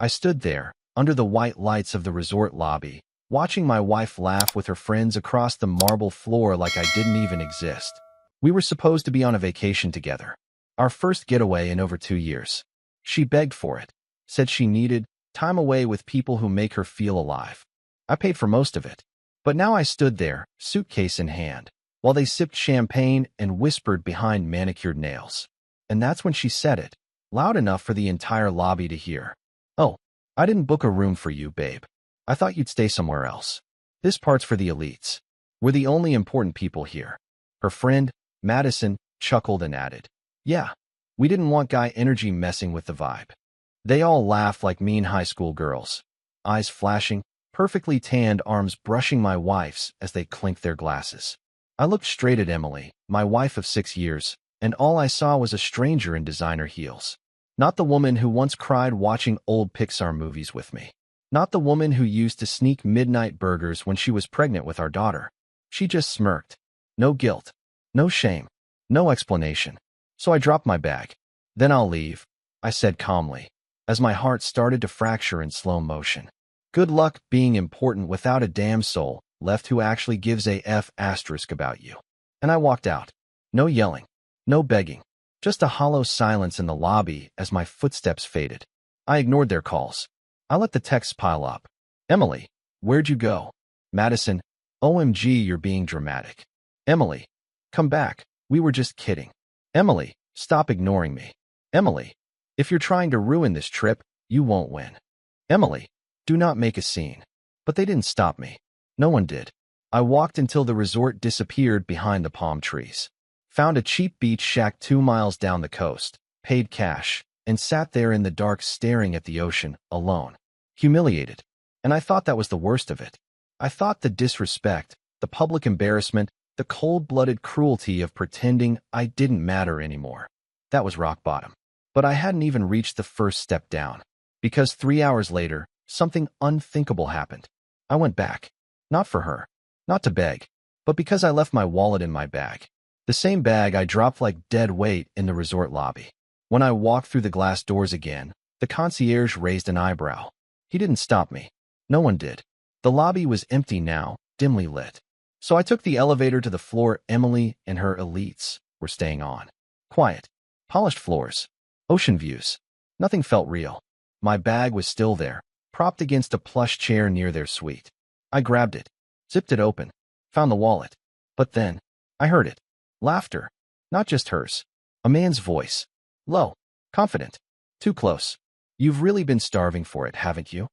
I stood there, under the white lights of the resort lobby, watching my wife laugh with her friends across the marble floor like I didn't even exist. We were supposed to be on a vacation together. Our first getaway in over 2 years. She begged for it, said she needed time away with people who make her feel alive. I paid for most of it. But now I stood there, suitcase in hand, while they sipped champagne and whispered behind manicured nails. And that's when she said it, loud enough for the entire lobby to hear. "Oh, I didn't book a room for you, babe. I thought you'd stay somewhere else. This part's for the elites. We're the only important people here." Her friend, Madison, chuckled and added, "Yeah, we didn't want guy energy messing with the vibe." They all laughed like mean high school girls, eyes flashing, perfectly tanned arms brushing my wife's as they clinked their glasses. I looked straight at Emily, my wife of 6 years, and all I saw was a stranger in designer heels. Not the woman who once cried watching old Pixar movies with me. Not the woman who used to sneak midnight burgers when she was pregnant with our daughter. She just smirked. No guilt. No shame. No explanation. So I dropped my bag. "Then I'll leave," I said calmly, as my heart started to fracture in slow motion. Good luck being important without a damn soul left who actually gives a F asterisk about you. And I walked out. No yelling. No begging. Just a hollow silence in the lobby as my footsteps faded. I ignored their calls. I let the texts pile up. "Emily, where'd you go?" Madison, "OMG, you're being dramatic." Emily, "Come back. We were just kidding." Emily, "Stop ignoring me." Emily, "If you're trying to ruin this trip, you won't win." Emily, "Do not make a scene." But they didn't stop me. No one did. I walked until the resort disappeared behind the palm trees. Found a cheap beach shack 2 miles down the coast, paid cash, and sat there in the dark staring at the ocean, alone. Humiliated. And I thought that was the worst of it. I thought the disrespect, the public embarrassment, the cold-blooded cruelty of pretending I didn't matter anymore. That was rock bottom. But I hadn't even reached the first step down. Because 3 hours later, something unthinkable happened. I went back. Not for her. Not to beg. But because I left my wallet in my bag. The same bag I dropped like dead weight in the resort lobby. When I walked through the glass doors again, the concierge raised an eyebrow. He didn't stop me. No one did. The lobby was empty now, dimly lit. So I took the elevator to the floor Emily and her elites were staying on. Quiet. Polished floors. Ocean views. Nothing felt real. My bag was still there, propped against a plush chair near their suite. I grabbed it, zipped it open, found the wallet. But then, I heard it. Laughter. Not just hers. A man's voice. Low. Confident. Too close. "You've really been starving for it, haven't you?"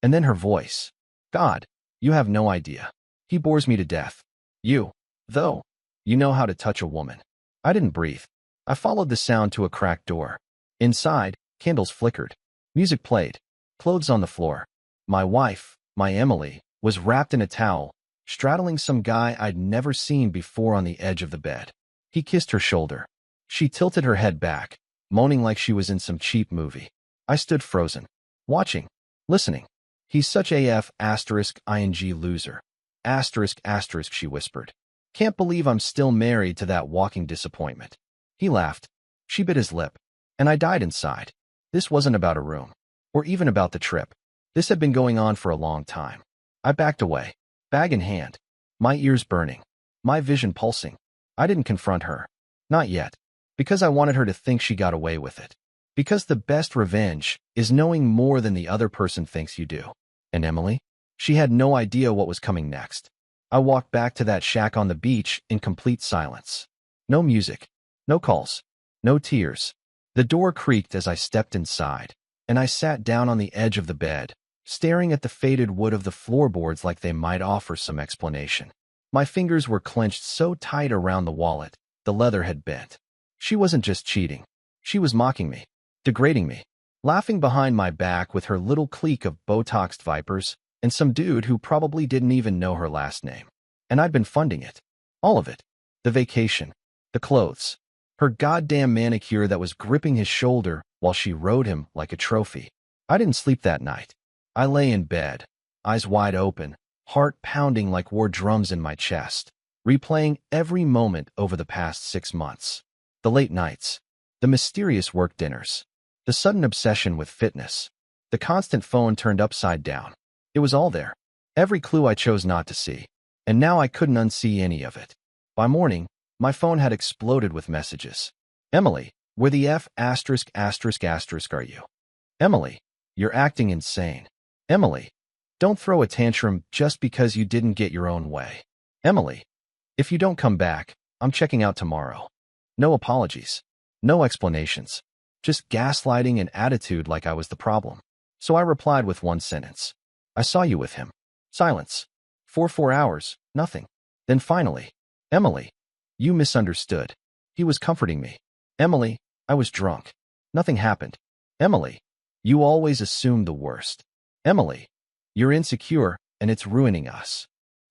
And then her voice. "God, you have no idea. He bores me to death. You, though, you know how to touch a woman." I didn't breathe. I followed the sound to a cracked door. Inside, candles flickered. Music played. Clothes on the floor. My wife, my Emily, was wrapped in a towel, straddling some guy I'd never seen before on the edge of the bed. He kissed her shoulder. She tilted her head back, moaning like she was in some cheap movie. I stood frozen, watching, listening. "He's such AF asterisk ing loser. Asterisk asterisk," she whispered. "Can't believe I'm still married to that walking disappointment." He laughed. She bit his lip. And I died inside. This wasn't about a room, or even about the trip. This had been going on for a long time. I backed away, bag in hand, my ears burning, my vision pulsing. I didn't confront her. Not yet. Because I wanted her to think she got away with it. Because the best revenge is knowing more than the other person thinks you do. And Emily? She had no idea what was coming next. I walked back to that shack on the beach in complete silence. No music. No calls. No tears. The door creaked as I stepped inside, and I sat down on the edge of the bed, staring at the faded wood of the floorboards like they might offer some explanation. My fingers were clenched so tight around the wallet, the leather had bent. She wasn't just cheating. She was mocking me, degrading me, laughing behind my back with her little clique of Botoxed vipers and some dude who probably didn't even know her last name. And I'd been funding it. All of it. The vacation. The clothes. Her goddamn manicure that was gripping his shoulder while she rode him like a trophy. I didn't sleep that night. I lay in bed, eyes wide open, heart pounding like war drums in my chest, replaying every moment over the past 6 months. The late nights. The mysterious work dinners. The sudden obsession with fitness. The constant phone turned upside down. It was all there. Every clue I chose not to see. And now I couldn't unsee any of it. By morning, my phone had exploded with messages. Emily, where the F*** are you? Emily, you're acting insane. Emily, don't throw a tantrum just because you didn't get your own way. Emily, if you don't come back, I'm checking out tomorrow. No apologies. No explanations. Just gaslighting and attitude like I was the problem. So I replied with one sentence. I saw you with him. Silence. For 4 hours, nothing. Then finally, Emily, you misunderstood. He was comforting me. Emily, I was drunk. Nothing happened. Emily, you always assume the worst. Emily, you're insecure, and it's ruining us.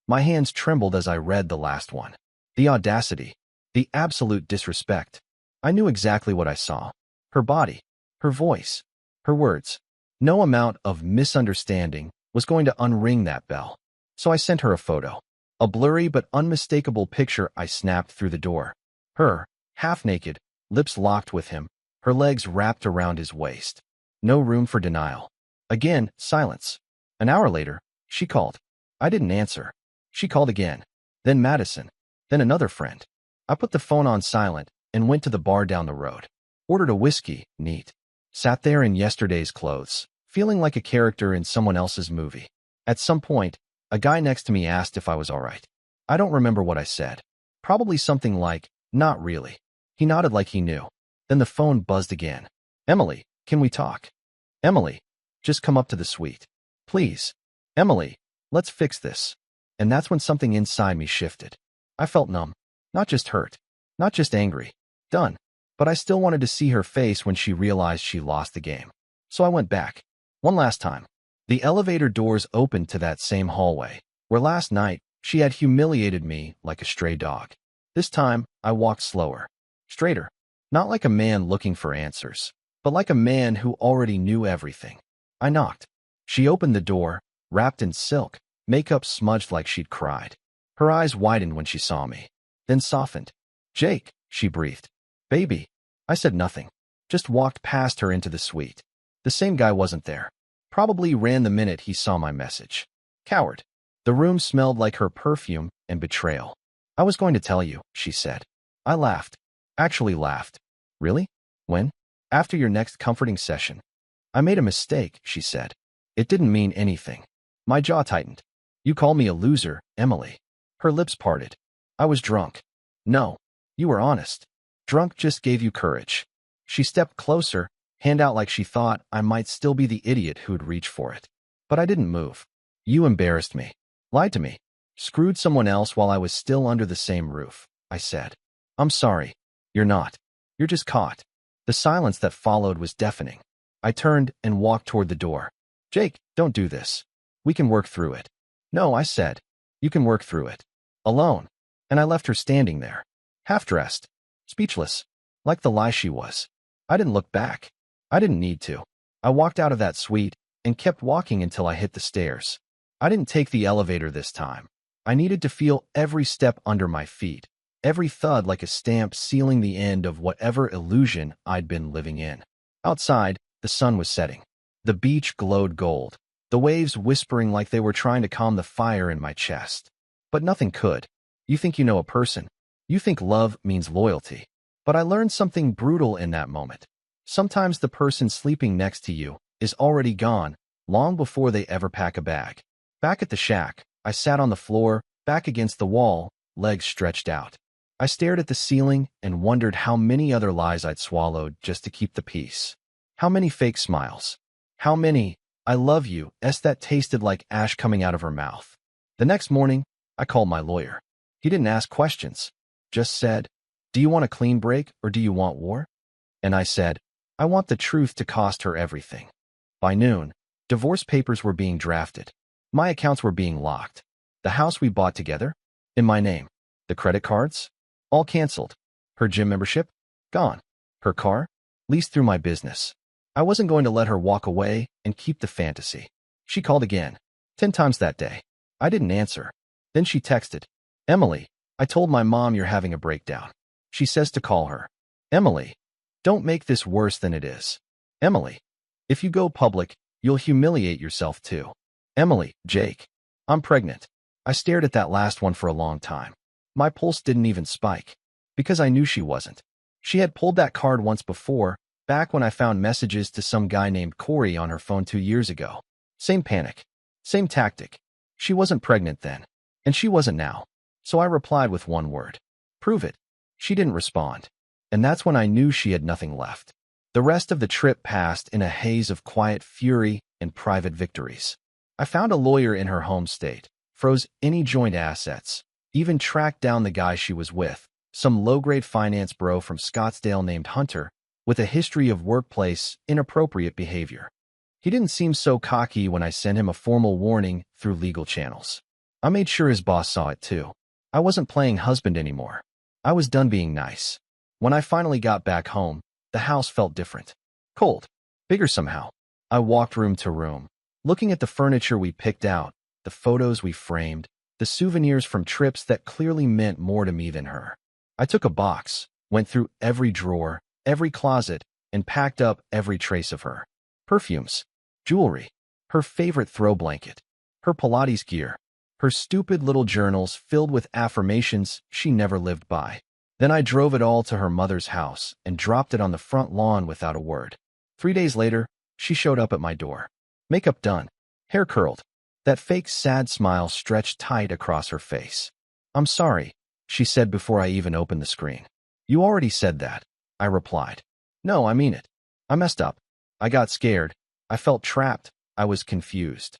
My hands trembled as I read the last one. The audacity. The absolute disrespect. I knew exactly what I saw. Her body. Her voice. Her words. No amount of misunderstanding was going to unring that bell. So I sent her a photo. A blurry but unmistakable picture I snapped through the door. Her, half naked, lips locked with him, her legs wrapped around his waist. No room for denial. Again, silence. An hour later, she called. I didn't answer. She called again. Then Madison. Then another friend. I put the phone on silent and went to the bar down the road. Ordered a whiskey, neat. Sat there in yesterday's clothes, feeling like a character in someone else's movie. At some point, a guy next to me asked if I was all right. I don't remember what I said. Probably something like, not really. He nodded like he knew. Then the phone buzzed again. Emily, can we talk? Emily, just come up to the suite. Please. Emily, let's fix this. And that's when something inside me shifted. I felt numb. Not just hurt. Not just angry. Done. But I still wanted to see her face when she realized she lost the game. So I went back. One last time. The elevator doors opened to that same hallway, where last night she had humiliated me like a stray dog. This time, I walked slower. Straighter. Not like a man looking for answers, but like a man who already knew everything. I knocked. She opened the door, wrapped in silk, makeup smudged like she'd cried. Her eyes widened when she saw me, then softened. Jake, she breathed. Baby. I said nothing. Just walked past her into the suite. The same guy wasn't there. Probably ran the minute he saw my message. Coward. The room smelled like her perfume and betrayal. I was going to tell you, she said. I laughed. Actually laughed. Really? When? After your next comforting session. I made a mistake, she said. It didn't mean anything. My jaw tightened. You call me a loser, Emily. Her lips parted. I was drunk. No. You were honest. Drunk just gave you courage. She stepped closer, hand out like she thought I might still be the idiot who'd reach for it. But I didn't move. You embarrassed me. Lied to me. Screwed someone else while I was still under the same roof, I said. I'm sorry. You're not. You're just caught. The silence that followed was deafening. I turned and walked toward the door. Jake, don't do this. We can work through it. No, I said. You can work through it. Alone. And I left her standing there. Half-dressed. Speechless. Like the lie she was. I didn't look back. I didn't need to. I walked out of that suite and kept walking until I hit the stairs. I didn't take the elevator this time. I needed to feel every step under my feet. Every thud like a stamp sealing the end of whatever illusion I'd been living in. Outside, the sun was setting. The beach glowed gold, the waves whispering like they were trying to calm the fire in my chest. But nothing could. You think you know a person. You think love means loyalty. But I learned something brutal in that moment. Sometimes the person sleeping next to you is already gone, long before they ever pack a bag. Back at the shack, I sat on the floor, back against the wall, legs stretched out. I stared at the ceiling and wondered how many other lies I'd swallowed just to keep the peace. How many fake smiles. How many, I love you, that tasted like ash coming out of her mouth. The next morning, I called my lawyer. He didn't ask questions. Just said, do you want a clean break or do you want war? And I said, I want the truth to cost her everything. By noon, divorce papers were being drafted. My accounts were being locked. The house we bought together? In my name. The credit cards? All canceled. Her gym membership? Gone. Her car? Leased through my business. I wasn't going to let her walk away and keep the fantasy. She called again. 10 times that day. I didn't answer. Then she texted. Emily, I told my mom you're having a breakdown. She says to call her. Emily, don't make this worse than it is. Emily, if you go public, You'll humiliate yourself too. Emily, Jake. I'm pregnant. I stared at that last one for a long time. My pulse didn't even spike. Because I knew she wasn't. She had pulled that card once before, back when I found messages to some guy named Corey on her phone 2 years ago. Same panic. Same tactic. She wasn't pregnant then. And she wasn't now. So I replied with one word. Prove it. She didn't respond. And that's when I knew she had nothing left. The rest of the trip passed in a haze of quiet fury and private victories. I found a lawyer in her home state, froze any joint assets, even tracked down the guy she was with, some low-grade finance bro from Scottsdale named Hunter, with a history of workplace inappropriate behavior. He didn't seem so cocky when I sent him a formal warning through legal channels. I made sure his boss saw it too. I wasn't playing husband anymore. I was done being nice. When I finally got back home, the house felt different. Cold. Bigger somehow. I walked room to room, looking at the furniture we picked out, the photos we framed, the souvenirs from trips that clearly meant more to me than her. I took a box, went through every drawer, every closet, and packed up every trace of her. Perfumes, jewelry, her favorite throw blanket, her Pilates gear, her stupid little journals filled with affirmations she never lived by. Then I drove it all to her mother's house and dropped it on the front lawn without a word. 3 days later, she showed up at my door. Makeup done, hair curled, that fake sad smile stretched tight across her face. I'm sorry, she said before I even opened the screen. You already said that, I replied. No, I mean it. I messed up. I got scared. I felt trapped. I was confused.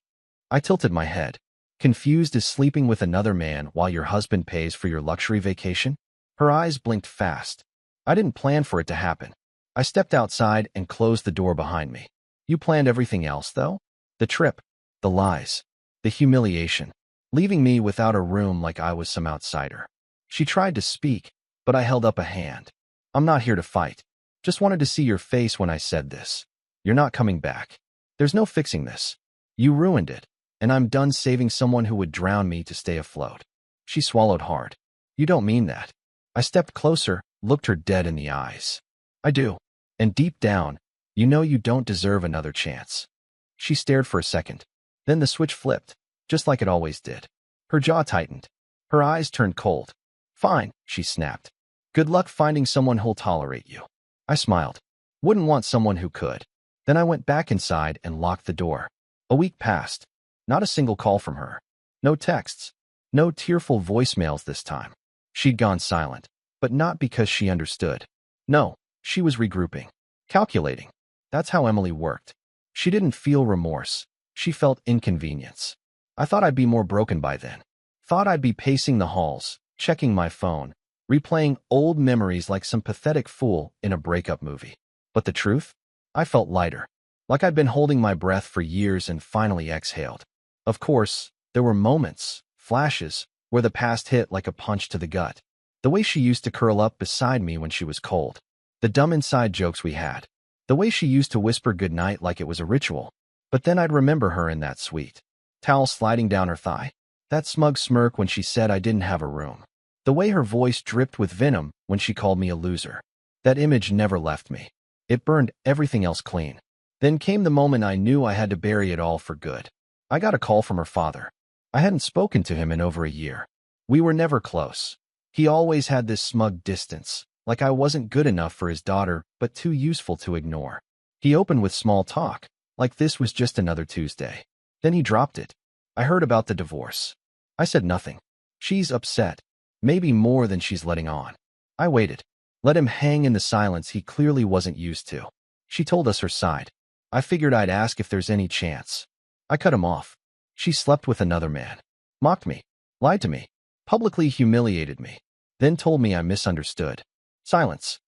I tilted my head. Confused as sleeping with another man while your husband pays for your luxury vacation? Her eyes blinked fast. I didn't plan for it to happen. I stepped outside and closed the door behind me. You planned everything else, though? The trip, the lies, the humiliation, leaving me without a room like I was some outsider. She tried to speak, but I held up a hand. I'm not here to fight. Just wanted to see your face when I said this. You're not coming back. There's no fixing this. You ruined it, and I'm done saving someone who would drown me to stay afloat. She swallowed hard. You don't mean that. I stepped closer, looked her dead in the eyes. I do. And deep down, you know you don't deserve another chance. She stared for a second. Then the switch flipped, just like it always did. Her jaw tightened. Her eyes turned cold. Fine, she snapped. Good luck finding someone who'll tolerate you. I smiled. Wouldn't want someone who could. Then I went back inside and locked the door. A week passed. Not a single call from her. No texts. No tearful voicemails this time. She'd gone silent, but not because she understood. No, she was regrouping. Calculating. That's how Emily worked. She didn't feel remorse. She felt inconvenience. I thought I'd be more broken by then. Thought I'd be pacing the halls, checking my phone, replaying old memories like some pathetic fool in a breakup movie. But the truth? I felt lighter. Like I'd been holding my breath for years and finally exhaled. Of course, there were moments, flashes, where the past hit like a punch to the gut. The way she used to curl up beside me when she was cold. The dumb inside jokes we had. The way she used to whisper goodnight like it was a ritual. But then I'd remember her in that suite. Towel sliding down her thigh. That smug smirk when she said I didn't have a room. The way her voice dripped with venom when she called me a loser. That image never left me. It burned everything else clean. Then came the moment I knew I had to bury it all for good. I got a call from her father. I hadn't spoken to him in over a year. We were never close. He always had this smug distance, like I wasn't good enough for his daughter, but too useful to ignore. He opened with small talk, like this was just another Tuesday. Then he dropped it. I heard about the divorce. I said nothing. She's upset, maybe more than she's letting on. I waited. Let him hang in the silence he clearly wasn't used to. She told us her side. I figured I'd ask if there's any chance. I cut him off. She slept with another man. Mocked me. Lied to me. Publicly humiliated me. Then told me I misunderstood. Silence.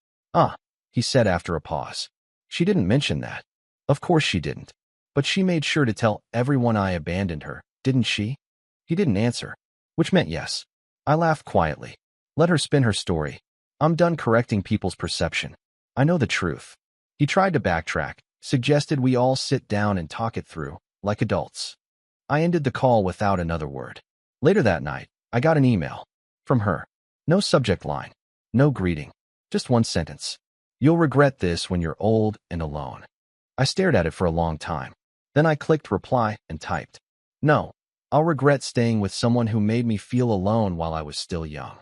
He said after a pause. She didn't mention that. Of course she didn't. But she made sure to tell everyone I abandoned her, didn't she? He didn't answer, which meant yes. I laughed quietly. Let her spin her story. I'm done correcting people's perception. I know the truth. He tried to backtrack, suggested we all sit down and talk it through, like adults. I ended the call without another word. Later that night, I got an email. From her. No subject line. No greeting. Just one sentence. You'll regret this when you're old and alone. I stared at it for a long time. Then I clicked reply and typed, "No, I'll regret staying with someone who made me feel alone while I was still young."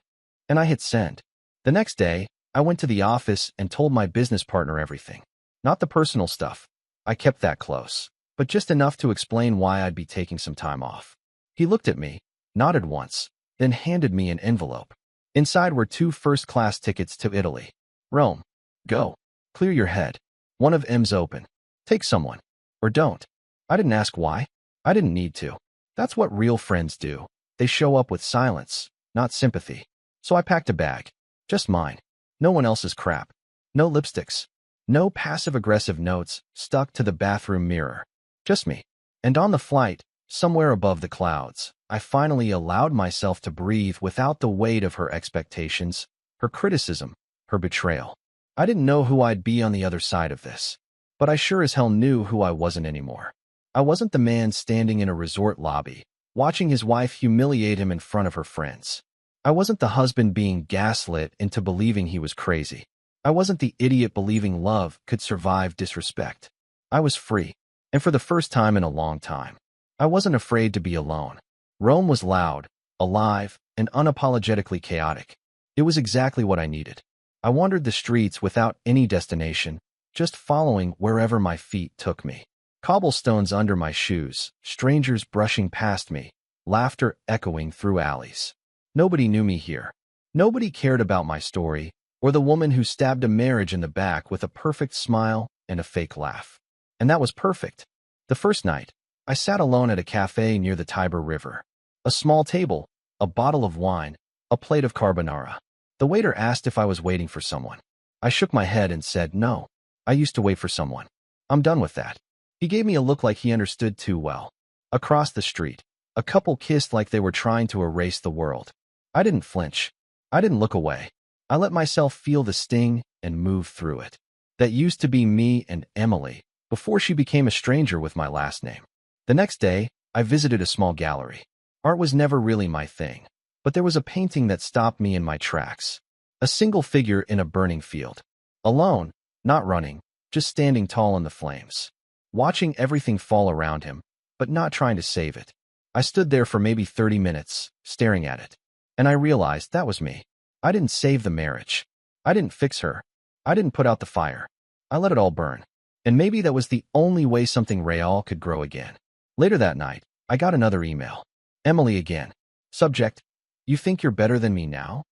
And I hit send. The next day, I went to the office and told my business partner everything. Not the personal stuff. I kept that close, but just enough to explain why I'd be taking some time off. He looked at me, nodded once, then handed me an envelope. Inside were 2 first-class tickets to Italy. Rome. Go. Clear your head. One of M's open. Take someone. Or don't. I didn't ask why. I didn't need to. That's what real friends do. They show up with silence, not sympathy. So I packed a bag. Just mine. No one else's crap. No lipsticks. No passive-aggressive notes stuck to the bathroom mirror. Just me. And on the flight, somewhere above the clouds, I finally allowed myself to breathe without the weight of her expectations, her criticism, her betrayal. I didn't know who I'd be on the other side of this, but I sure as hell knew who I wasn't anymore. I wasn't the man standing in a resort lobby, watching his wife humiliate him in front of her friends. I wasn't the husband being gaslit into believing he was crazy. I wasn't the idiot believing love could survive disrespect. I was free, and for the first time in a long time, I wasn't afraid to be alone. Rome was loud, alive, and unapologetically chaotic. It was exactly what I needed. I wandered the streets without any destination, just following wherever my feet took me. Cobblestones under my shoes, strangers brushing past me, laughter echoing through alleys. Nobody knew me here. Nobody cared about my story, or the woman who stabbed a marriage in the back with a perfect smile and a fake laugh. And that was perfect. The first night, I sat alone at a cafe near the Tiber River. A small table, a bottle of wine, a plate of carbonara. The waiter asked if I was waiting for someone. I shook my head and said, "No, I used to wait for someone. I'm done with that." He gave me a look like he understood too well. Across the street, a couple kissed like they were trying to erase the world. I didn't flinch. I didn't look away. I let myself feel the sting and move through it. That used to be me and Emily, before she became a stranger with my last name. The next day, I visited a small gallery. Art was never really my thing, but there was a painting that stopped me in my tracks. A single figure in a burning field. Alone, not running, just standing tall in the flames. Watching everything fall around him, but not trying to save it. I stood there for maybe 30 minutes, staring at it. And I realized that was me. I didn't save the marriage. I didn't fix her. I didn't put out the fire. I let it all burn. And maybe that was the only way something real could grow again. Later that night, I got another email. Emily again. Subject: "You think you're better than me now?"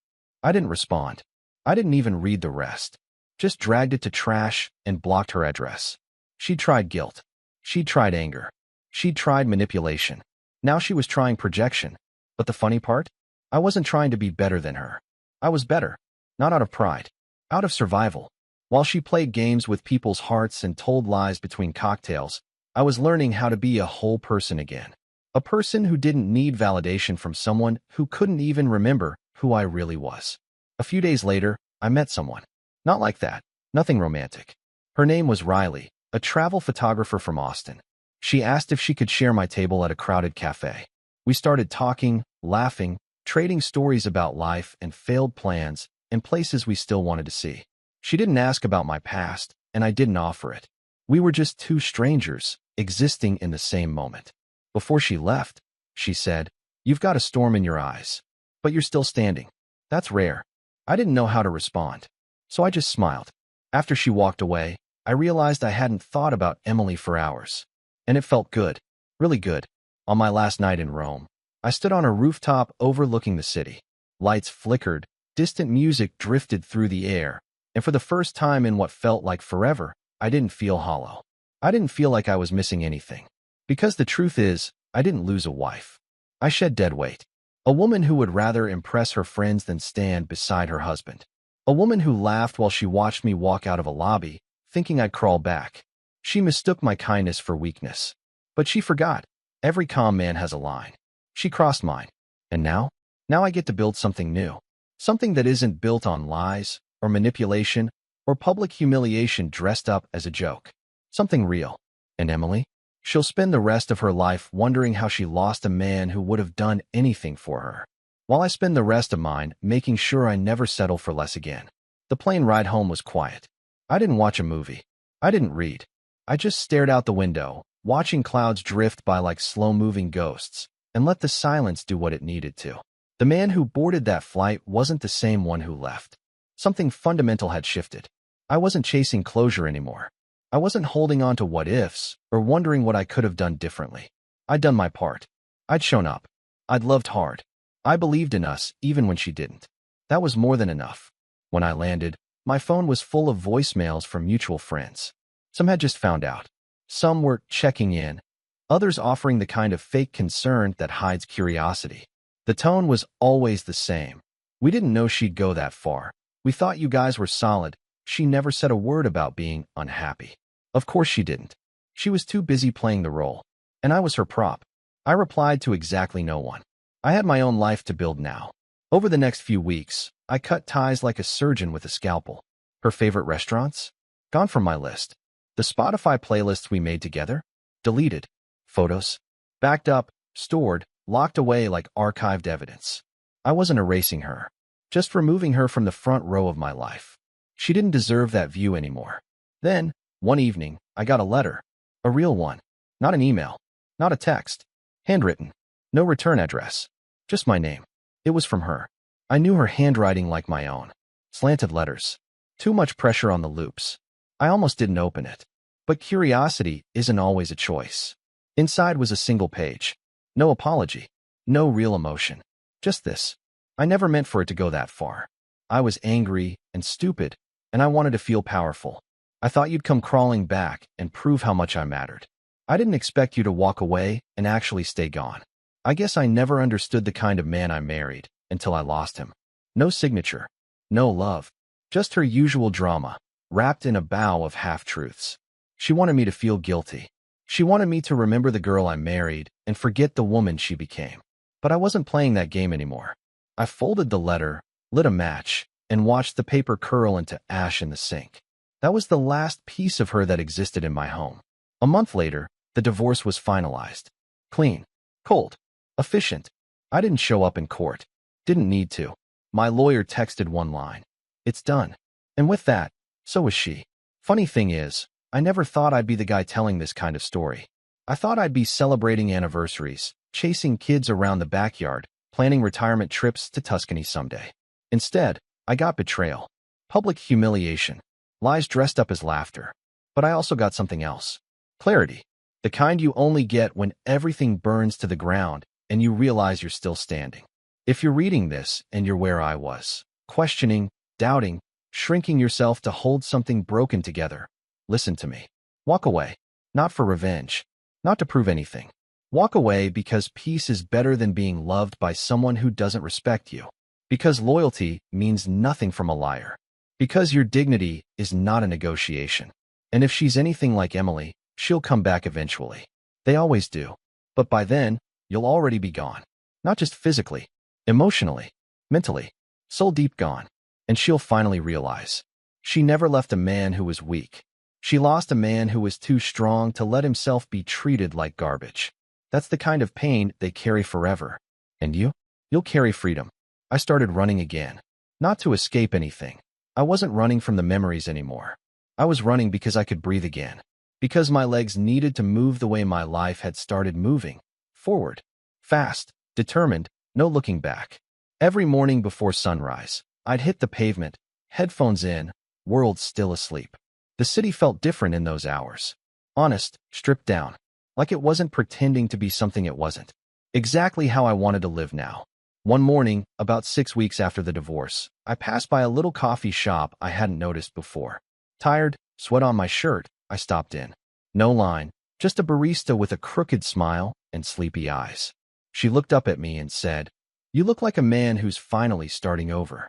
I didn't respond. I didn't even read the rest. Just dragged it to trash and blocked her address. She'd tried guilt. She'd tried anger. She'd tried manipulation. Now she was trying projection. But the funny part? I wasn't trying to be better than her. I was better. Not out of pride. Out of survival. While she played games with people's hearts and told lies between cocktails, I was learning how to be a whole person again. A person who didn't need validation from someone who couldn't even remember who I really was. A few days later, I met someone. Not like that. Nothing romantic. Her name was Riley, a travel photographer from Austin. She asked if she could share my table at a crowded cafe. We started talking, laughing, trading stories about life and failed plans and places we still wanted to see. She didn't ask about my past, and I didn't offer it. We were just two strangers, existing in the same moment. Before she left, she said, "You've got a storm in your eyes, but you're still standing. That's rare." I didn't know how to respond, so I just smiled. After she walked away, I realized I hadn't thought about Emily for hours. And it felt good, really good. On my last night in Rome, I stood on a rooftop overlooking the city. Lights flickered, distant music drifted through the air, and for the first time in what felt like forever, I didn't feel hollow. I didn't feel like I was missing anything. Because the truth is, I didn't lose a wife. I shed dead weight. A woman who would rather impress her friends than stand beside her husband. A woman who laughed while she watched me walk out of a lobby, thinking I'd crawl back. She mistook my kindness for weakness. But she forgot. Every calm man has a line. She crossed mine. And now? Now I get to build something new. Something that isn't built on lies, or manipulation, or public humiliation dressed up as a joke. Something real. And Emily? She'll spend the rest of her life wondering how she lost a man who would have done anything for her. While I spend the rest of mine making sure I never settle for less again. The plane ride home was quiet. I didn't watch a movie. I didn't read. I just stared out the window, watching clouds drift by like slow-moving ghosts, and let the silence do what it needed to. The man who boarded that flight wasn't the same one who left. Something fundamental had shifted. I wasn't chasing closure anymore. I wasn't holding on to what-ifs or wondering what I could have done differently. I'd done my part. I'd shown up. I'd loved hard. I believed in us even when she didn't. That was more than enough. When I landed, my phone was full of voicemails from mutual friends. Some had just found out. Some were checking in. Others offering the kind of fake concern that hides curiosity. The tone was always the same. We didn't know she'd go that far. We thought you guys were solid. She never said a word about being unhappy. Of course she didn't. She was too busy playing the role. And I was her prop. I replied to exactly no one. I had my own life to build now. Over the next few weeks, I cut ties like a surgeon with a scalpel. Her favorite restaurants? Gone from my list. The Spotify playlists we made together? Deleted. Photos? Backed up, stored, locked away like archived evidence. I wasn't erasing her. Just removing her from the front row of my life. She didn't deserve that view anymore. Then, one evening, I got a letter. A real one. Not an email. Not a text. Handwritten. No return address. Just my name. It was from her. I knew her handwriting like my own. Slanted letters. Too much pressure on the loops. I almost didn't open it. But curiosity isn't always a choice. Inside was a single page. No apology. No real emotion. Just this. I never meant for it to go that far. I was angry and stupid, and I wanted to feel powerful. I thought you'd come crawling back and prove how much I mattered. I didn't expect you to walk away and actually stay gone. I guess I never understood the kind of man I married until I lost him. No signature. No love. Just her usual drama, wrapped in a bow of half-truths. She wanted me to feel guilty. She wanted me to remember the girl I married and forget the woman she became. But I wasn't playing that game anymore. I folded the letter, lit a match, and watched the paper curl into ash in the sink. That was the last piece of her that existed in my home. A month later, the divorce was finalized. Clean. Cold. Efficient. I didn't show up in court. Didn't need to. My lawyer texted one line. It's done. And with that, so was she. Funny thing is, I never thought I'd be the guy telling this kind of story. I thought I'd be celebrating anniversaries, chasing kids around the backyard, planning retirement trips to Tuscany someday. Instead, I got betrayal. Public humiliation. Lies dressed up as laughter. But I also got something else. Clarity. The kind you only get when everything burns to the ground and you realize you're still standing. If you're reading this and you're where I was, questioning, doubting, shrinking yourself to hold something broken together, listen to me. Walk away. Not for revenge. Not to prove anything. Walk away because peace is better than being loved by someone who doesn't respect you. Because loyalty means nothing from a liar. Because your dignity is not a negotiation. And if she's anything like Emily, she'll come back eventually. They always do. But by then, you'll already be gone. Not just physically, emotionally, mentally, soul deep gone. And she'll finally realize. She never left a man who was weak. She lost a man who was too strong to let himself be treated like garbage. That's the kind of pain they carry forever. And you? You'll carry freedom. I started running again. Not to escape anything. I wasn't running from the memories anymore. I was running because I could breathe again. Because my legs needed to move the way my life had started moving. Forward. Fast. Determined. No looking back. Every morning before sunrise, I'd hit the pavement, headphones in, world still asleep. The city felt different in those hours. Honest, stripped down. Like it wasn't pretending to be something it wasn't. Exactly how I wanted to live now. One morning, about 6 weeks after the divorce, I passed by a little coffee shop I hadn't noticed before. Tired, sweat on my shirt, I stopped in. No line, just a barista with a crooked smile and sleepy eyes. She looked up at me and said, "You look like a man who's finally starting over."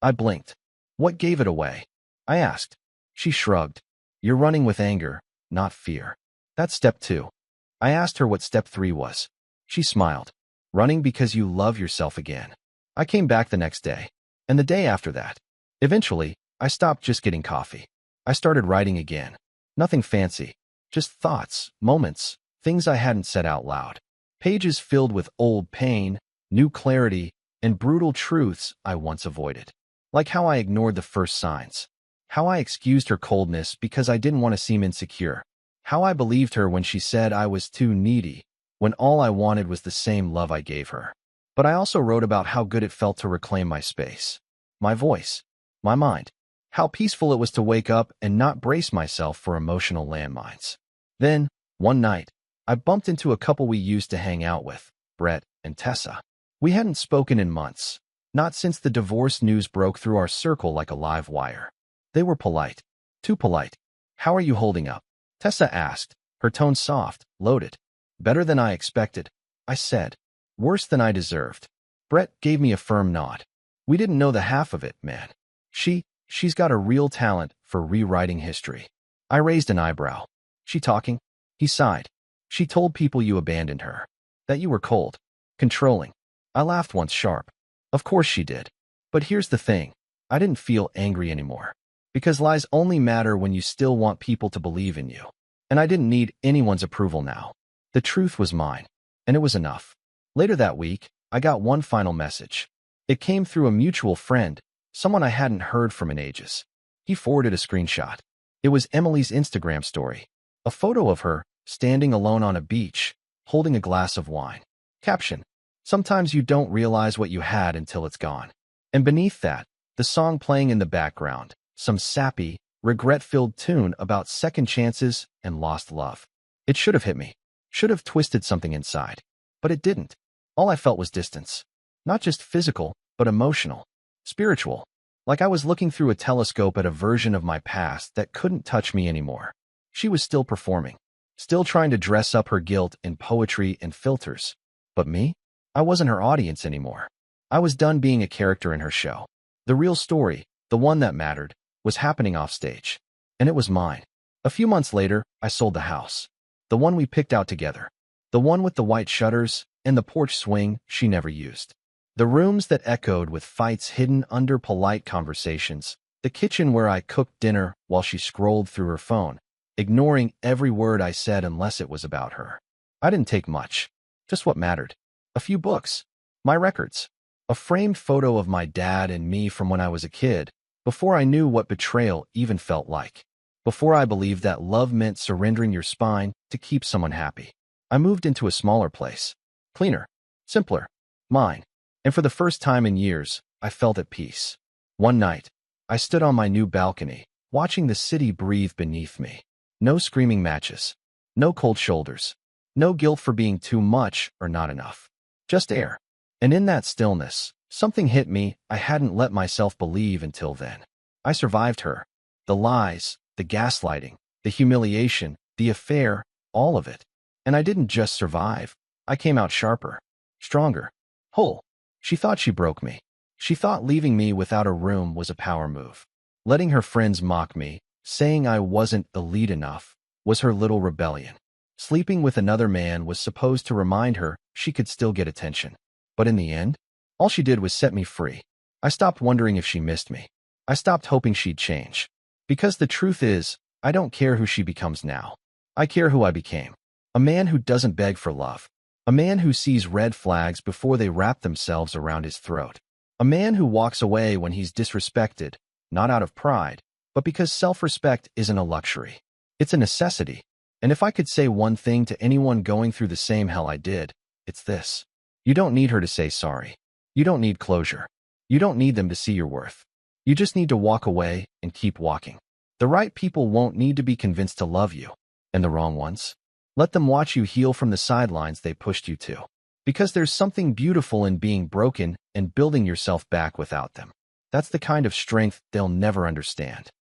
I blinked. What gave it away? I asked. She shrugged. "You're running with anger, not fear. That's step 2. I asked her what step 3 was. She smiled. Running because you love yourself again. I came back the next day. And the day after that. Eventually, I stopped just getting coffee. I started writing again. Nothing fancy. Just thoughts, moments, things I hadn't said out loud. Pages filled with old pain, new clarity, and brutal truths I once avoided. Like how I ignored the first signs. How I excused her coldness because I didn't want to seem insecure. How I believed her when she said I was too needy, when all I wanted was the same love I gave her. But I also wrote about how good it felt to reclaim my space, my voice, my mind, how peaceful it was to wake up and not brace myself for emotional landmines. Then, one night, I bumped into a couple we used to hang out with, Brett and Tessa. We hadn't spoken in months, not since the divorce news broke through our circle like a live wire. They were polite, too polite. "How are you holding up?" Tessa asked, her tone soft, loaded. "Better than I expected," I said. "Worse than I deserved." Brett gave me a firm nod. "We didn't know the half of it, man. She's got a real talent for rewriting history." I raised an eyebrow. "She talking?" He sighed. "She told people you abandoned her, that you were cold, controlling." I laughed once sharp. Of course she did. But here's the thing. I didn't feel angry anymore. Because lies only matter when you still want people to believe in you. And I didn't need anyone's approval now. The truth was mine. And it was enough. Later that week, I got one final message. It came through a mutual friend, someone I hadn't heard from in ages. He forwarded a screenshot. It was Emily's Instagram story. A photo of her, standing alone on a beach, holding a glass of wine. Caption: "Sometimes you don't realize what you had until it's gone." And beneath that, the song playing in the background, some sappy, regret-filled tune about second chances and lost love. It should have hit me. Should have twisted something inside. But it didn't. All I felt was distance. Not just physical, but emotional. Spiritual. Like I was looking through a telescope at a version of my past that couldn't touch me anymore. She was still performing. Still trying to dress up her guilt in poetry and filters. But me? I wasn't her audience anymore. I was done being a character in her show. The real story, the one that mattered, was happening offstage. And it was mine. A few months later, I sold the house. The one we picked out together. The one with the white shutters and the porch swing she never used. The rooms that echoed with fights hidden under polite conversations. The kitchen where I cooked dinner while she scrolled through her phone, ignoring every word I said unless it was about her. I didn't take much. Just what mattered. A few books. My records. A framed photo of my dad and me from when I was a kid, before I knew what betrayal even felt like. Before I believed that love meant surrendering your spine to keep someone happy. I moved into a smaller place. Cleaner. Simpler. Mine. And for the first time in years, I felt at peace. One night, I stood on my new balcony, watching the city breathe beneath me. No screaming matches. No cold shoulders. No guilt for being too much or not enough. Just air. And in that stillness, something hit me I hadn't let myself believe until then. I survived her. The lies, the gaslighting, the humiliation, the affair, all of it. And I didn't just survive. I came out sharper. Stronger. Whole. She thought she broke me. She thought leaving me without a room was a power move. Letting her friends mock me, saying I wasn't elite enough, was her little rebellion. Sleeping with another man was supposed to remind her she could still get attention. But in the end, all she did was set me free. I stopped wondering if she missed me. I stopped hoping she'd change. Because the truth is, I don't care who she becomes now. I care who I became. A man who doesn't beg for love. A man who sees red flags before they wrap themselves around his throat. A man who walks away when he's disrespected, not out of pride, but because self-respect isn't a luxury. It's a necessity. And if I could say one thing to anyone going through the same hell I did, it's this. You don't need her to say sorry. You don't need closure. You don't need them to see your worth. You just need to walk away and keep walking. The right people won't need to be convinced to love you. And the wrong ones? Let them watch you heal from the sidelines they pushed you to. Because there's something beautiful in being broken and building yourself back without them. That's the kind of strength they'll never understand.